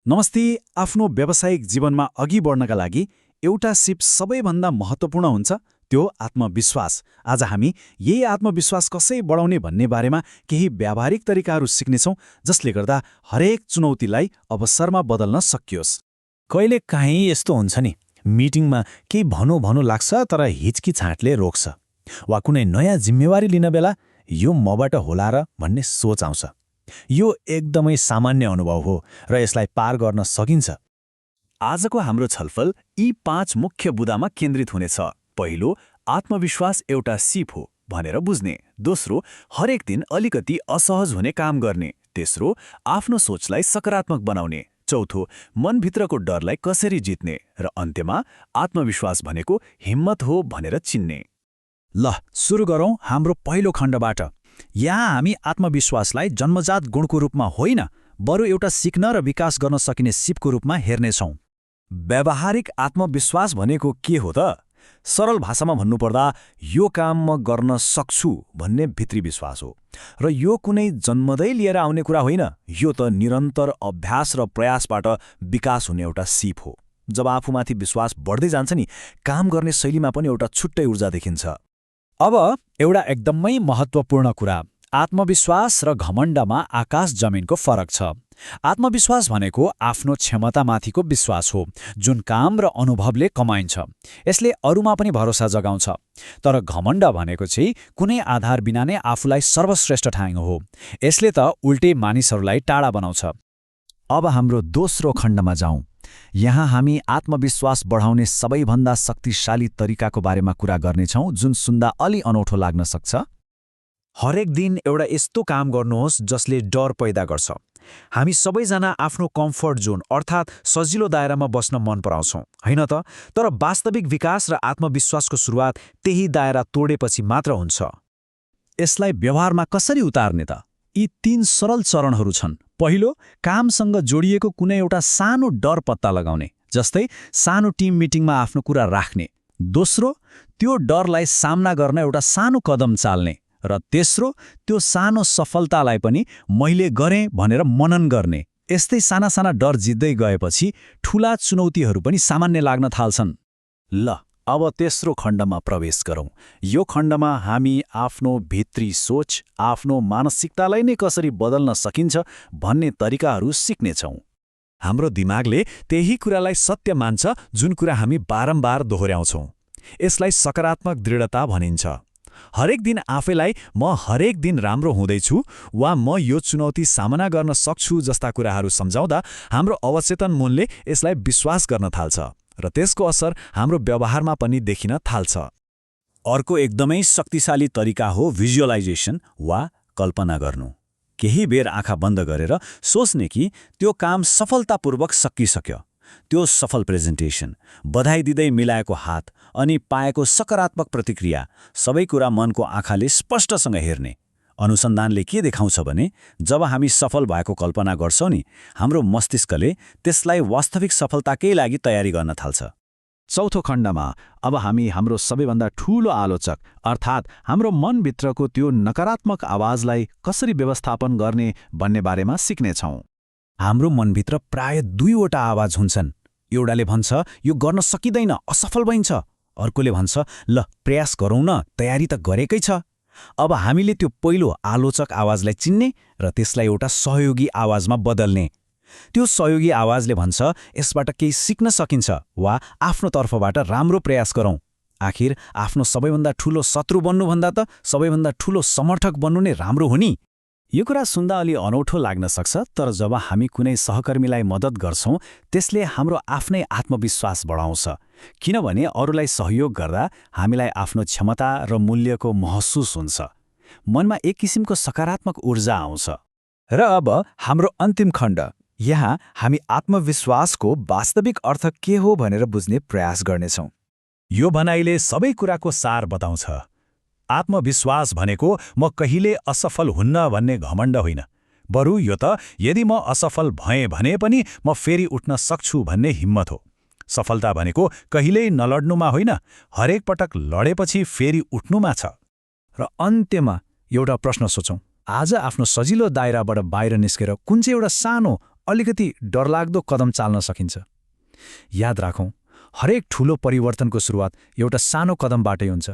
नमस्ते। आफ्नो व्यावसायिक जीवनमा अघि बढ्नका लागि एउटा सिप सबैभन्दा महत्त्वपूर्ण हुन्छ, त्यो आत्मविश्वास। आज हामी यही आत्मविश्वास कसरी बढाउने भन्ने बारेमा केही व्यावहारिक तरिकाहरू सिक्नेछौँ, जसले गर्दा हरेक चुनौतीलाई अवसरमा बदल्न सकियोस्। कहिलेकाहीँ यस्तो हुन्छ नि, मिटिङमा केही भनौँ लाग्छ तर हिचकिचाहटले रोक्छ, वा कुनै नयाँ जिम्मेवारी लिन बेला यो मबाट होला र भन्ने सोच आउँछ। यो एकदमै सामान्य अनुभव हो र यसलाई पार गर्न सकिन्छ। आजको हाम्रो छलफल यी 5 मुख्य बुदामा केन्द्रित हुनेछ। पहिलो, आत्मविश्वास एउटा सिप हो भनेर बुझ्ने। दोस्रो, हरेक दिन अलिकति असहज हुने काम गर्ने। तेस्रो, आफ्नो सोचलाई सकारात्मक बनाउने। चौथो, मनभित्रको डरलाई कसरी जित्ने। र अन्त्यमा, आत्मविश्वास भनेको हिम्मत हो भनेर चिन्ने। ल सुरु गरौँ हाम्रो पहिलो खण्डबाट। यहाँ हामी आत्मविश्वासलाई जन्मजात गुणको रूपमा होइन, बरु एउटा सिक्न र विकास गर्न सकिने सिपको रूपमा हेर्नेछौँ। व्यावहारिक आत्मविश्वास भनेको के हो त? सरल भाषामा भन्नुपर्दा यो काम म गर्न सक्छु भन्ने भित्री विश्वास हो। र यो कुनै जन्मदै लिएर आउने कुरा होइन, यो त निरन्तर अभ्यास र प्रयासबाट विकास हुने एउटा सिप हो। जब आफूमाथि विश्वास बढ्दै जान्छ नि, काम गर्ने शैलीमा पनि एउटा छुट्टै ऊर्जा देखिन्छ। अब एउटा एकदमै महत्त्वपूर्ण कुरा, आत्मविश्वास र घमण्डमा आकाश जमिनको फरक छ। आत्मविश्वास भनेको आफ्नो क्षमतामाथिको विश्वास हो, जुन काम र अनुभवले कमाइन्छ। यसले अरूमा पनि भरोसा जगाउँछ। तर घमण्ड भनेको चाहिँ कुनै आधार बिना नै आफूलाई सर्वश्रेष्ठ ठान्नु हो। यसले त उल्टे मानिसहरूलाई टाढा बनाउँछ। अब हाम्रो दोस्रो खण्डमा जाउँ। यहाँ हामी आत्मविश्वास बढाउने सबैभन्दा शक्तिशाली तरिकाको बारेमा कुरा गर्नेछौँ, जुन सुन्दा अलि अनौठो लाग्न सक्छ। हरेक दिन एउटा यस्तो काम गर्नुहोस् जसले डर पैदा गर्छ। हामी सबैजना आफ्नो कम्फर्ट जोन अर्थात् सजिलो दायरामा बस्न मन पराउँछौँ, होइन त? तर वास्तविक विकास र आत्मविश्वासको सुरुवात त्यही दायरा तोडेपछि मात्र हुन्छ। यसलाई व्यवहारमा कसरी उतार्ने त? यी 3 सरल चरणहरू छन्। पहिलो, कामसँग जोडिएको कुनै एउटा सानो डर पत्ता लगाउने, जस्तै सानो टिम मिटिङमा आफ्नो कुरा राख्ने। दोस्रो, त्यो डरलाई सामना गर्न एउटा सानो कदम चाल्ने। र तेस्रो, त्यो सानो सफलतालाई पनि मैले गरेँ भनेर मनन गर्ने। यस्तै साना साना डर जित्दै गएपछि ठूला चुनौतीहरू पनि सामान्य लाग्न थाल्छन्। ल अब तेस्रो खण्डमा प्रवेश गरौँ। यो खण्डमा हामी आफ्नो भित्री सोच, आफ्नो मानसिकतालाई नै कसरी बदल्न सकिन्छ भन्ने तरिकाहरू सिक्नेछौँ। हाम्रो दिमागले त्यही कुरालाई सत्य मान्छ जुन कुरा हामी बारम्बार दोहोर्याउँछौँ। यसलाई सकारात्मक दृढता भनिन्छ। हरेक दिन आफैलाई म हरेक दिन राम्रो हुँदैछु वा म यो चुनौती सामना गर्न सक्छु जस्ता कुराहरू सम्झाउँदा हाम्रो अवचेतन मनले यसलाई विश्वास गर्न थाल्छ र त्यसको असर हाम्रो व्यवहारमा पनि देखिन थाल्छ। अर्को एकदमै शक्तिशाली तरिका हो भिजुअलाइजेसन वा कल्पना गर्नु। केही बेर आँखा बन्द गरेर सोच्ने कि त्यो काम सफलतापूर्वक सकिसक्यो। त्यो सफल प्रेजेन्टेसन, बधाई दिँदै मिलाएको हात अनि पाएको सकारात्मक प्रतिक्रिया, सबै कुरा मनको आँखाले स्पष्टसँग हेर्ने। अनुसन्धानले के देखाउँछ भने जब हामी सफल भएको कल्पना गर्छौँ नि, हाम्रो मस्तिष्कले त्यसलाई वास्तविक सफलताकै लागि तयारी गर्न थाल्छ। चौथो खण्डमा अब हामी हाम्रो सबैभन्दा ठूलो आलोचक अर्थात् हाम्रो मनभित्रको त्यो नकारात्मक आवाजलाई कसरी व्यवस्थापन गर्ने भन्ने बारेमा सिक्नेछौँ। हाम्रो मनभित्र प्राय 2वटा आवाज हुन्छन्। एउटाले भन्छ यो गर्न सकिँदैन, असफल भइन्छ। अर्कोले भन्छ ल प्रयास गरौँ न, तयारी त गरेकै छ। अब हामीले त्यो पहिलो आलोचक आवाजलाई चिन्ने र त्यसलाई एउटा सहयोगी आवाजमा बदल्ने। त्यो सहयोगी आवाजले भन्छ यसबाट केही सिक्न सकिन्छ वा आफ्नो तर्फबाट राम्रो प्रयास गरौँ। आखिर आफ्नो सबैभन्दा ठूलो शत्रु बन्नुभन्दा त सबैभन्दा ठूलो समर्थक बन्नु नै राम्रो हो नि। यो कुरा सुन्दा अलि अनौठो लाग्न सक्छ, तर जब हामी कुनै सहकर्मीलाई मद्दत गर्छौँ त्यसले हाम्रो आफ्नै आत्मविश्वास बढाउँछ। किनभने अरूलाई सहयोग गर्दा हामीलाई आफ्नो क्षमता र मूल्यको महसुस हुन्छ। मनमा एक किसिमको सकारात्मक ऊर्जा आउँछ। र अब हाम्रो अन्तिम खण्ड, यहाँ हामी आत्मविश्वासको वास्तविक अर्थ के हो भनेर बुझ्ने प्रयास गर्नेछौँ। यो भनाइले सबै कुराको सार बताउँछ। आत्मविश्वास भनेको म कहिले असफल हुन्न भन्ने घमण्ड होइन, बरु यो त यदि म असफल भएँ भने पनि म फेरि उठ्न सक्छु भन्ने हिम्मत हो। सफलता भनेको कहिल्यै नलड्नुमा होइन, हरेक पटक लडेपछि फेरि उठ्नुमा छ। र अन्त्यमा एउटा प्रश्न सोचौँ। आज आफ्नो सजिलो दायराबाट बाहिर निस्केर कुन चाहिँ एउटा सानो अलिकति डरलाग्दो कदम चाल्न सकिन्छ। याद राखौँ, हरेक ठूलो परिवर्तनको सुरुवात एउटा सानो कदमबाटै हुन्छ।